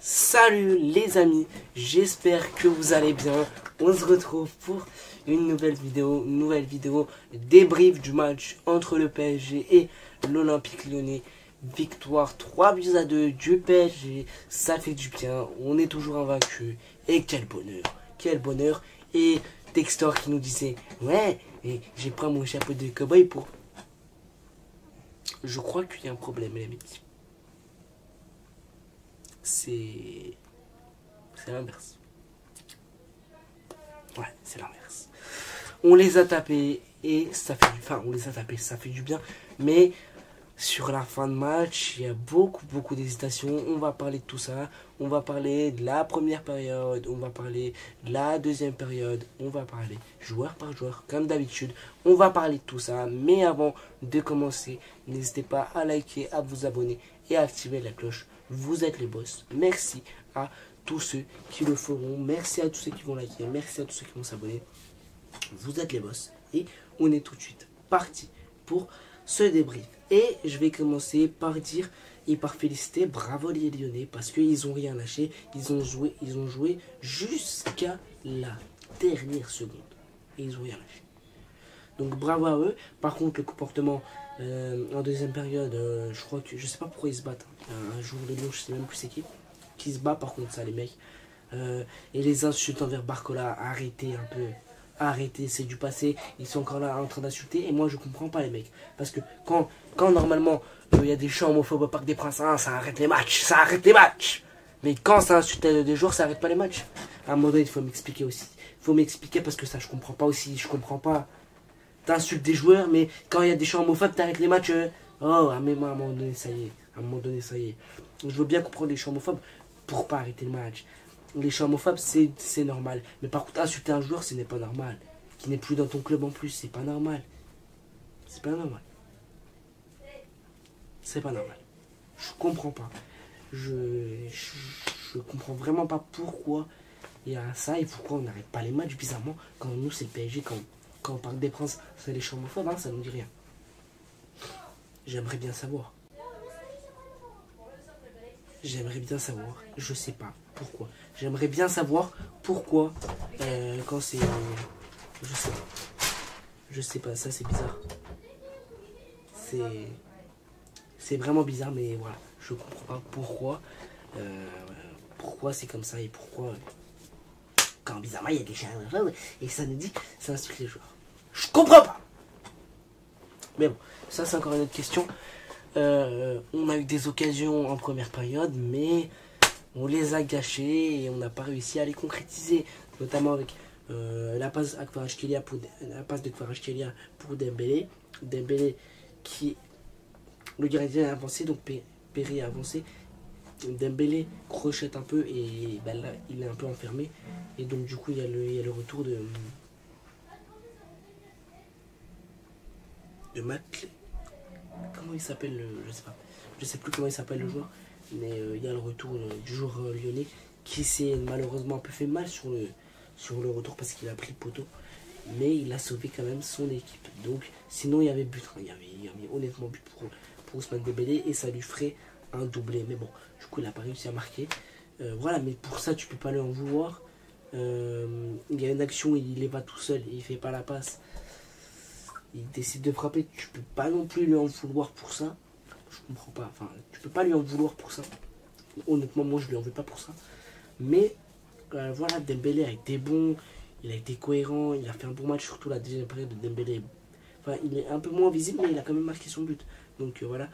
Salut les amis, j'espère que vous allez bien. On se retrouve pour une nouvelle vidéo débrief du match entre le PSG et l'Olympique Lyonnais. Victoire 3-2 du PSG, ça fait du bien, on est toujours invaincu. Et quel bonheur. Et Textor qui nous disait, ouais, et j'ai pris mon chapeau de cowboy pour... Je crois qu'il y a un problème les amis. C'est l'inverse. Ouais, c'est l'inverse. On les a tapés et ça fait ça fait du bien. Mais sur la fin de match, il y a beaucoup d'hésitation. On va parler de tout ça. On va parler de la première période. On va parler de la deuxième période. On va parler joueur par joueur, comme d'habitude. On va parler de tout ça. Mais avant de commencer, n'hésitez pas à liker, à vous abonner et à activer la cloche. Vous êtes les boss. Merci à tous ceux qui le feront. Merci à tous ceux qui vont liker. Merci à tous ceux qui vont s'abonner. Vous êtes les boss. Et on est tout de suite parti pour ce débrief. Et je vais commencer par dire et par féliciter bravo les Lyonnais parce qu'ils n'ont rien lâché. Ils ont joué jusqu'à la dernière seconde. Et ils n'ont rien lâché. Donc bravo à eux. Par contre, le comportement en deuxième période, je crois que je sais pas pourquoi ils se battent. Un jour de Lyon, je sais même plus c'est qui se bat par contre ça les mecs. Et les insultes envers Barcola, arrêtez un peu. Arrêtez, c'est du passé. Ils sont encore là en train d'insulter. Et moi je comprends pas les mecs. Parce que quand normalement il y a des chants homophobes au Parc des Princes, hein, ça arrête les matchs. Ça arrête les matchs. Mais quand ça insulte des joueurs, ça arrête pas les matchs. À un moment donné, il faut m'expliquer aussi. Il faut m'expliquer parce que ça je comprends pas aussi. Je comprends pas. T'insultes des joueurs, mais quand il y a des chants homophobes, t'arrêtes les matchs. Oh, mais moi, à un moment donné, ça y est. À un moment donné, ça y est. Je veux bien comprendre les chants homophobes pour pas arrêter le match. Les chants homophobes, c'est normal. Mais par contre, insulter un joueur, ce n'est pas normal. Qui n'est plus dans ton club en plus, c'est pas normal. C'est pas normal. C'est pas normal. Je comprends pas. Je comprends vraiment pas pourquoi il y a ça et pourquoi on n'arrête pas les matchs bizarrement quand nous, c'est le PSG, quand on parle des Princes, c'est les chants homophobes, hein, ça ne nous dit rien. J'aimerais bien savoir. J'aimerais bien savoir. Je sais pas pourquoi. J'aimerais bien savoir pourquoi quand c'est... Je sais pas, ça c'est bizarre. C'est vraiment bizarre, mais voilà. Je comprends pas pourquoi. Pourquoi c'est comme ça et pourquoi... Quand bizarrement il y a des chiens et ça nous dit ça insulte les joueurs. Je comprends pas. Mais bon, ça c'est encore une autre question. On a eu des occasions en première période, mais on les a gâchées et on n'a pas réussi à les concrétiser. Notamment avec la passe de Kvaratskhelia pour Dembélé. Dembélé qui... Le gardien a avancé, donc Perry a avancé. Dembélé crochette un peu et ben là il est un peu enfermé. Et donc du coup il y a le retour de Mac. Comment il s'appelle je sais plus comment il s'appelle le joueur, mais il y a le retour du joueur lyonnais qui s'est malheureusement un peu fait mal sur le retour parce qu'il a pris le poteau, mais il a sauvé quand même son équipe. Donc sinon il y avait but, il y avait honnêtement but pour Ousmane Dembélé et ça lui ferait un doublé, mais bon du coup il n'a pas réussi à marquer. Voilà, mais pour ça tu peux pas lui en vouloir. Il y a une action, il est pas tout seul, il fait pas la passe, il décide de frapper, tu peux pas non plus lui en vouloir pour ça. Je comprends pas, enfin tu peux pas lui en vouloir pour ça. Honnêtement moi je lui en veux pas pour ça. Mais voilà, Dembélé a été bon, il a été cohérent, il a fait un bon match, surtout la deuxième période de Dembélé. Enfin il est un peu moins visible mais il a quand même marqué son but. Donc voilà.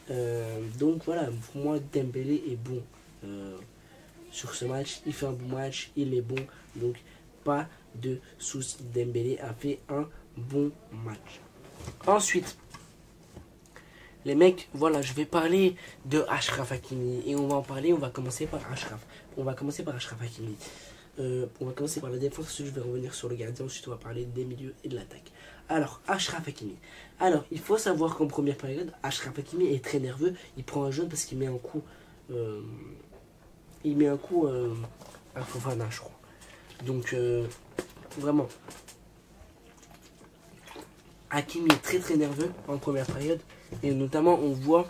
Pour moi Dembélé est bon sur ce match, il fait un bon match, il est bon, donc pas de soucis. Dembélé a fait un bon match. Ensuite, les mecs, voilà, je vais parler de Achraf Hakimi et on va commencer par Achraf. On va commencer par Achraf Hakimi. On va commencer par la défense, ensuite je vais revenir sur le gardien, ensuite on va parler des milieux et de l'attaque. Alors, Achraf Hakimi. Alors, il faut savoir qu'en première période, Achraf Hakimi est très nerveux, il prend un jaune parce qu'il met un coup à Fofana, je crois. Donc, vraiment, Hakimi est très nerveux en première période. Et notamment, on voit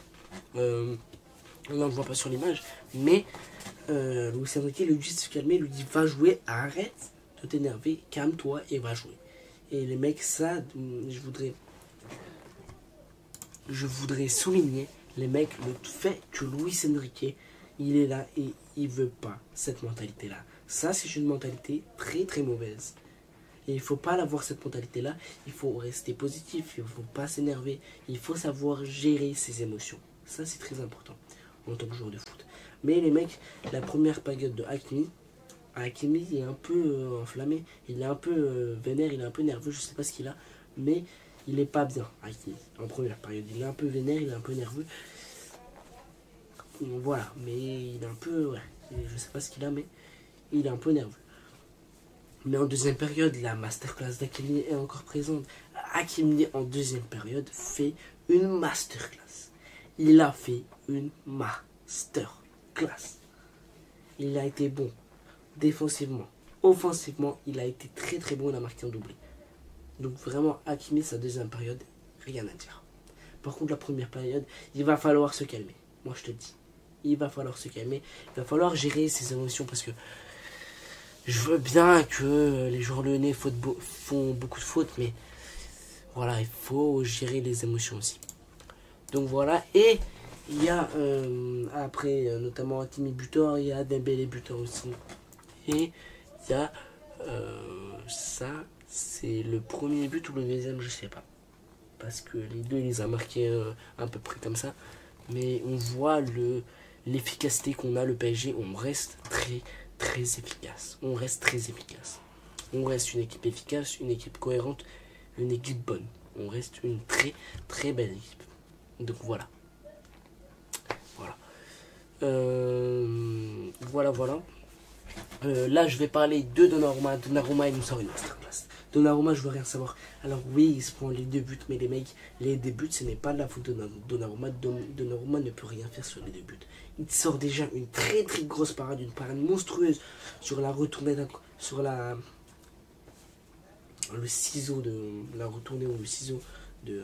on ne le voit pas sur l'image, mais Luis Enrique lui dit de se calmer, lui dit va jouer, arrête de t'énerver, calme-toi et va jouer. Et les mecs, ça, je voudrais souligner, les mecs, le fait que Luis Enrique, il est là et il veut pas cette mentalité-là. Ça, c'est une mentalité très très mauvaise. Et il ne faut pas avoir cette mentalité-là. Il faut rester positif, il ne faut pas s'énerver. Il faut savoir gérer ses émotions. Ça, c'est très important en tant que joueur de foot. Mais les mecs, la première période de Hakimi il est un peu enflammé. Il est un peu vénère, il est un peu nerveux, je ne sais pas ce qu'il a. Mais il n'est pas bien, Hakimi, en première période. Il est un peu vénère, il est un peu nerveux. Voilà, mais il est un peu... Ouais, je ne sais pas ce qu'il a, mais il est un peu nerveux. Mais en deuxième période, la masterclass d'Hakimi est encore présente. Hakimi, en deuxième période, fait une masterclass. Il a fait une masterclass. Il a été bon défensivement. Offensivement, il a été très très bon. Il a marqué un doublé. Donc vraiment, Hakimi, sa deuxième période, rien à dire. Par contre, la première période, il va falloir se calmer. Moi, je te le dis. Il va falloir se calmer. Il va falloir gérer ses émotions parce que je veux bien que les joueurs lyonnais font beaucoup de fautes, mais voilà, il faut gérer les émotions aussi. Donc voilà, et il y a après, notamment Hakimi buteur, il y a Dembélé buteur aussi. Et il y a ça, c'est le premier but ou le deuxième, je sais pas. Parce que les deux, il les a marqués à peu près comme ça. Mais on voit l'efficacité qu'on a, le PSG, on reste très efficace. On reste très efficace. On reste une équipe efficace, une équipe cohérente, une équipe bonne. On reste une très belle équipe. Donc voilà. Voilà. Là, je vais parler de Donnarumma. Donnarumma, il nous sort une masterclass. Donnarumma, je veux rien savoir. Alors oui, il se prend les deux buts, mais les mecs, les deux buts, ce n'est pas de la faute de Donnarumma. Donnarumma ne peut rien faire sur les deux buts. Il sort déjà une très grosse parade, une parade monstrueuse sur la retournée, sur le ciseau de la retournée ou le ciseau du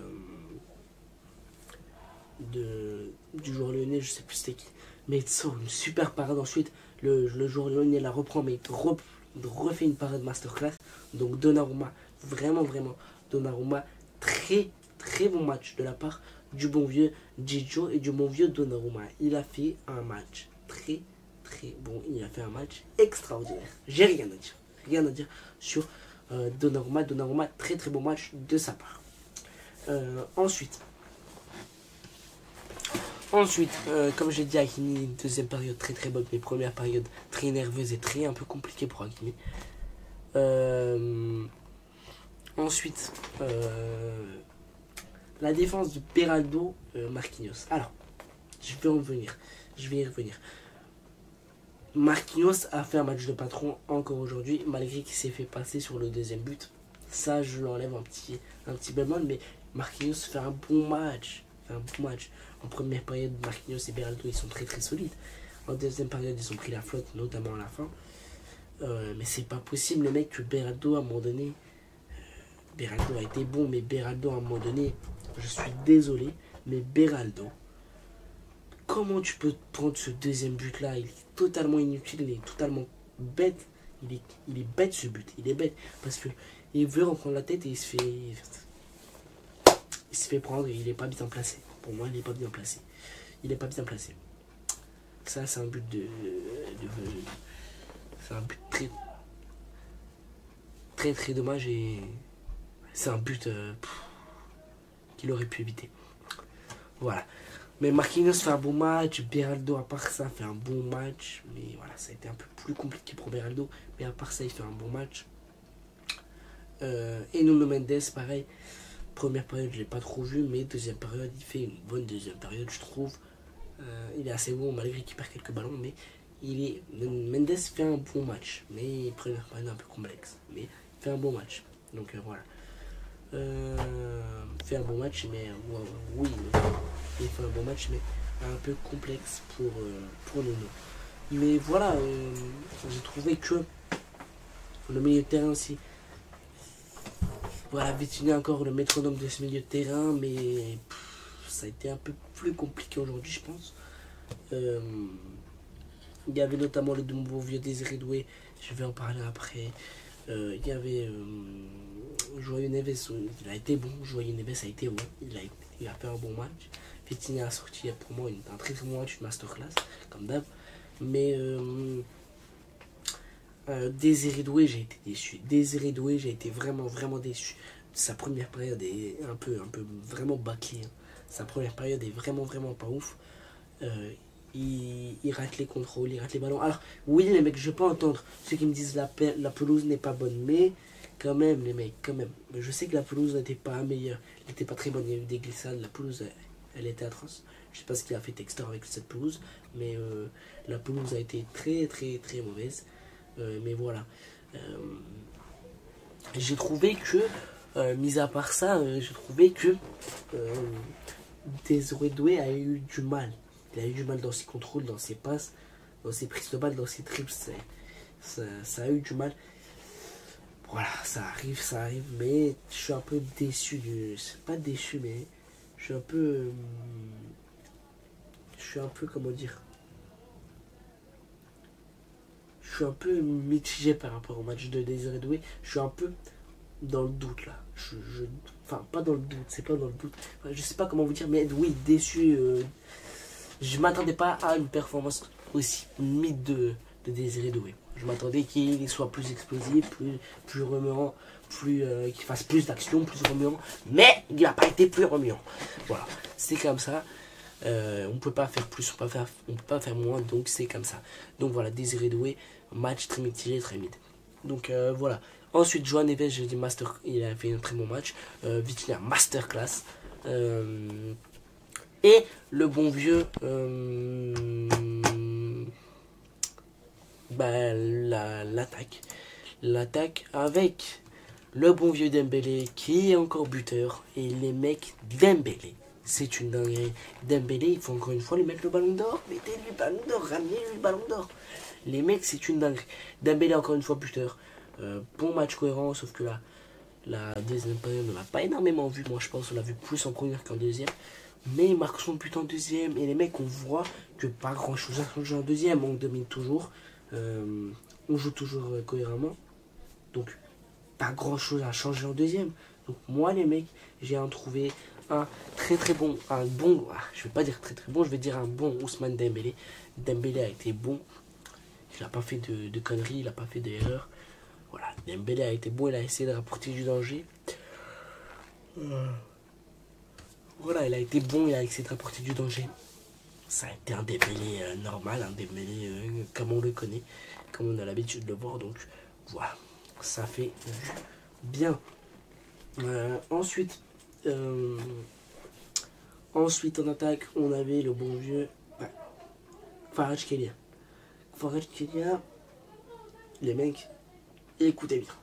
joueur lyonnais, je sais plus c'était qui. Mais il sort une super parade ensuite. Le joueur lyonnais la reprend, mais il refait une parade masterclass. Donc Donnarumma, vraiment, Donnarumma, très bon match de la part du bon vieux Gigio et du bon vieux Donnarumma. Il a fait un match très bon. Il a fait un match extraordinaire. J'ai rien à dire sur Donnarumma. Donnarumma, très bon match de sa part. Ensuite, comme j'ai dit, Hakimi, deuxième période très bonne, mais première période très nerveuse et un peu compliquée pour Hakimi. Ensuite, la défense de Beraldo, Marquinhos. Alors, je vais y revenir. Marquinhos a fait un match de patron encore aujourd'hui, malgré qu'il s'est fait passer sur le deuxième but. Ça, je l'enlève un petit bémol, mais Marquinhos fait un bon match. En première période, Marquinhos et Beraldo, ils sont très solides. En deuxième période, ils ont pris la flotte, notamment à la fin. Mais c'est pas possible, le mec, que Beraldo, à un moment donné... Beraldo a été bon, mais Beraldo, à un moment donné, je suis désolé, mais Beraldo, comment tu peux prendre ce deuxième but-là? Il est totalement inutile, il est totalement bête. Il est bête ce but, il est bête. Parce que il veut reprendre la tête et il se fait prendre et il n'est pas bien placé. Pour moi, il n'est pas bien placé. Ça, c'est un but c'est un but très dommage et c'est un but qu'il aurait pu éviter. Voilà. Mais Marquinhos fait un bon match, Beraldo à part ça fait un bon match, mais voilà, ça a été un peu plus compliqué pour Beraldo, mais à part ça il fait un bon match. Et Nuno Mendes, pareil, première période je l'ai pas trop vu, mais deuxième période il fait une bonne deuxième période je trouve. Il est assez bon malgré qu'il perd quelques ballons, mais Mendes fait un bon match, mais première période un peu complexe, mais il fait un bon match, donc voilà. Fait un bon match, mais oui, il fait un bon match, mais un peu complexe pour Nuno. Mais voilà, j'ai trouvé que le milieu de terrain aussi, voilà, Vitinha encore le métronome de ce milieu de terrain, mais ça a été un peu plus compliqué aujourd'hui, je pense. Euh, il y avait notamment le nouveau vieux Désiré Doué, je vais en parler après. Il y avait Joyeux Neves, il a été bon. Joyeux Neves a été bon, il a fait un bon match. Vitinha a sorti pour moi un très bon match, une masterclass, comme d'hab. Mais Désiré Doué, j'ai été déçu. Désiré Doué, j'ai été vraiment, vraiment déçu. Sa première période est un peu vraiment bâclée. Hein. Sa première période est vraiment, vraiment pas ouf. Il rate les contrôles, il rate les ballons. Alors, oui, les mecs, je peux entendre ceux qui me disent la pelouse n'est pas bonne, mais quand même, les mecs, quand même. Je sais que la pelouse n'était pas meilleure, elle n'était pas très bonne, il y a eu des glissades, la pelouse, elle était atroce. Je sais pas ce qu'il a fait Textor avec cette pelouse, mais la pelouse a été très, très, très mauvaise. Mais voilà. J'ai trouvé que, mis à part ça, j'ai trouvé que Désiré Doué a eu du mal. Il a eu du mal dans ses contrôles, dans ses passes, dans ses prises de balle, dans ses triples. Ça a eu du mal. Voilà, ça arrive, mais je suis un peu déçu. C'est pas déçu, mais je suis un peu. Comment dire. Je suis un peu mitigé par rapport au match de Désiré Doué. Je suis un peu dans le doute là. Enfin, pas dans le doute, c'est pas dans le doute. Enfin, je sais pas comment vous dire, mais oui, déçu. Je m'attendais pas à une performance aussi mythe de Désiré Doué. Je m'attendais qu'il soit plus explosif, plus remuant, qu'il fasse plus d'actions, plus remuant. Mais il n'a pas été plus remuant. Voilà, c'est comme ça. On peut pas faire plus, on peut pas faire moins, donc c'est comme ça. Donc voilà, Désiré Doué, match très mitigé, très mid. Donc voilà. Ensuite, Joan Neves, j'ai dit master, il a fait un très bon match. Vitinha, masterclass. Et le bon vieux, l'attaque. L'attaque avec le bon vieux Dembélé qui est encore buteur. Et les mecs, Dembélé, c'est une dinguerie. Dembélé, il faut encore une fois lui mettre le ballon d'or. Mettez-lui le ballon d'or, ramenez-lui le ballon d'or. Les mecs, c'est une dinguerie. Dembélé, encore une fois, buteur. Bon match cohérent, sauf que la deuxième période, on l'a pas énormément vu. Moi, je pense qu'on l'a vu plus en première qu'en deuxième. Mais il marque son but en deuxième. Et les mecs, on voit que pas grand chose à changer en deuxième. On domine toujours. On joue toujours cohéremment. Donc, pas grand chose à changer en deuxième. Donc, moi, les mecs, j'ai trouvé un très très bon. Je vais pas dire très très bon, je vais dire un bon Ousmane Dembélé. Dembélé a été bon. Il n'a pas fait de conneries, il n'a pas fait d'erreurs. Voilà, Dembélé a été bon, il a essayé de rapporter du danger. Voilà, il a été bon, il a essayé de rapporter du danger. Ça a été un Dembélé normal, un Dembélé comme on le connaît, comme on a l'habitude de le voir. Donc voilà, ça fait bien. Ensuite, en attaque, on avait le bon vieux Kvaratskhelia. Kvaratskhelia, les mecs, écoutez bien.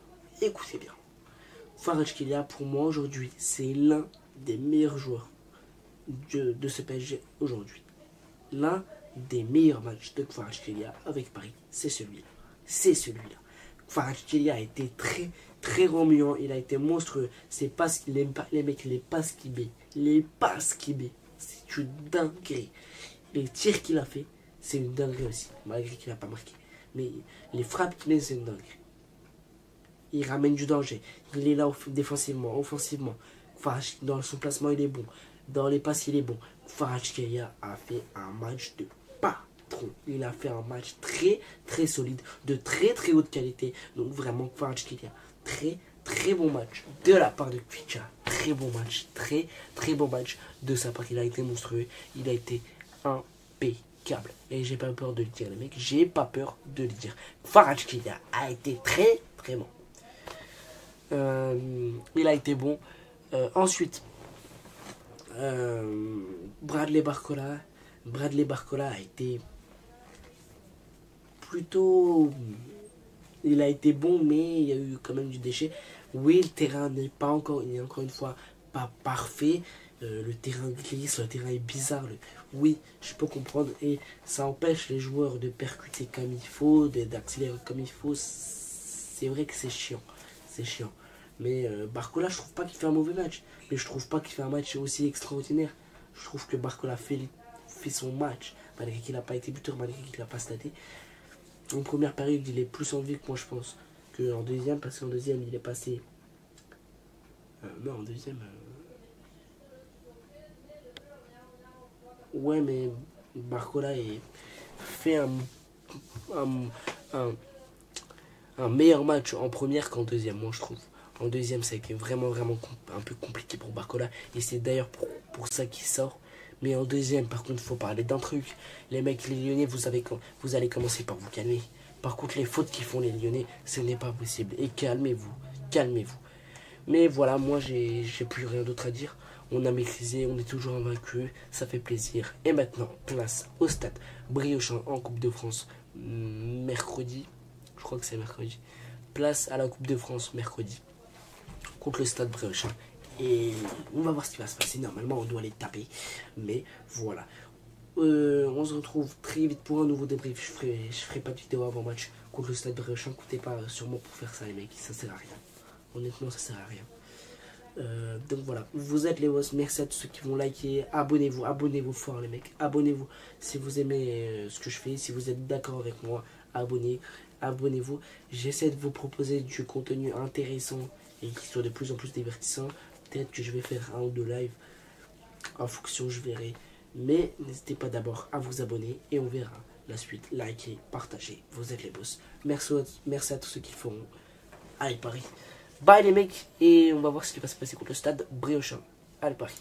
Kvaratskhelia, pour moi aujourd'hui, c'est l'un des meilleurs joueurs de ce PSG aujourd'hui. L'un des meilleurs matchs de Kvaratskhelia avec Paris, c'est celui-là. Kvaratskhelia a été très très remuant, il a été monstrueux. C'est pas ce qu'il aime pas, les mecs, les passes qu'il met, c'est une dinguerie. Les tirs qu'il a fait, c'est une dinguerie aussi, malgré qu'il n'a pas marqué. Mais les frappes qu'il met, c'est une dinguerie. Il ramène du danger. Il est là défensivement, offensivement. Dans son placement, il est bon. Dans les passes, il est bon. Kvaratskhelia a fait un match de patron. Il a fait un match très très solide, de très très haute qualité. Donc vraiment, Kvaratskhelia, très très bon match de la part de Kvicha. Très bon match, très très bon match de sa part. Il a été monstrueux. Il a été impeccable. Et j'ai pas peur de le dire, les mecs. J'ai pas peur de le dire. Kvaratskhelia a été très très bon. Il a été bon. Ensuite, Bradley Barcola a été plutôt. Il a été bon, mais il y a eu quand même du déchet. Oui, le terrain n'est pas encore, il est encore une fois pas parfait. Le terrain glisse, le terrain est bizarre. Oui, je peux comprendre. Et ça empêche les joueurs de percuter comme il faut, d'accélérer comme il faut. C'est vrai que c'est chiant. Mais Barcola, je trouve pas qu'il fait un mauvais match. Mais je trouve pas qu'il fait un match aussi extraordinaire. Je trouve que Barcola fait son match. malgré qu'il n'a pas été buteur, malgré qu'il n'a pas staté. En première période, il est plus en vie que moi, je pense, qu'en deuxième, parce qu'en deuxième, il est passé... non, en deuxième... Ouais, mais Barcola fait un, un meilleur match en première qu'en deuxième, moi, je trouve. En deuxième, ça a été vraiment un peu compliqué pour Barcola. Et c'est d'ailleurs pour ça qu'il sort. Mais en deuxième, par contre, il faut parler d'un truc. Les mecs, les Lyonnais, vous allez commencer par vous calmer. Par contre, les fautes qu'ils font les Lyonnais, ce n'est pas possible. Et calmez-vous, calmez-vous. Mais voilà, moi, j'ai plus rien d'autre à dire. On a maîtrisé, on est toujours invaincu, ça fait plaisir. Et maintenant, place au stade Briochin en Coupe de France mercredi. Je crois que c'est mercredi. Place à la Coupe de France mercredi contre le stade Briochin. Et on va voir ce qui va se passer. Normalement, on doit les taper. Mais voilà. On se retrouve très vite pour un nouveau débrief. Je ferai pas de vidéo avant match contre le stade Briochin. Coûtez pas sûrement pour faire ça, les mecs. Ça sert à rien. Honnêtement, ça sert à rien. Donc voilà, vous êtes les boss. Merci à tous ceux qui vont liker. Abonnez-vous fort, les mecs. Abonnez-vous si vous aimez ce que je fais. Si vous êtes d'accord avec moi, abonnez-vous. J'essaie de vous proposer du contenu intéressant et qui soit de plus en plus divertissant. Peut-être que je vais faire un ou deux lives en fonction, je verrai. Mais n'hésitez pas d'abord à vous abonner et on verra la suite. Likez, partagez. Vous êtes les boss. Merci à tous ceux qui font. Allez, Paris. Bye les mecs, et on va voir ce qui va se passer contre le stade Briochin. Allez, Paris.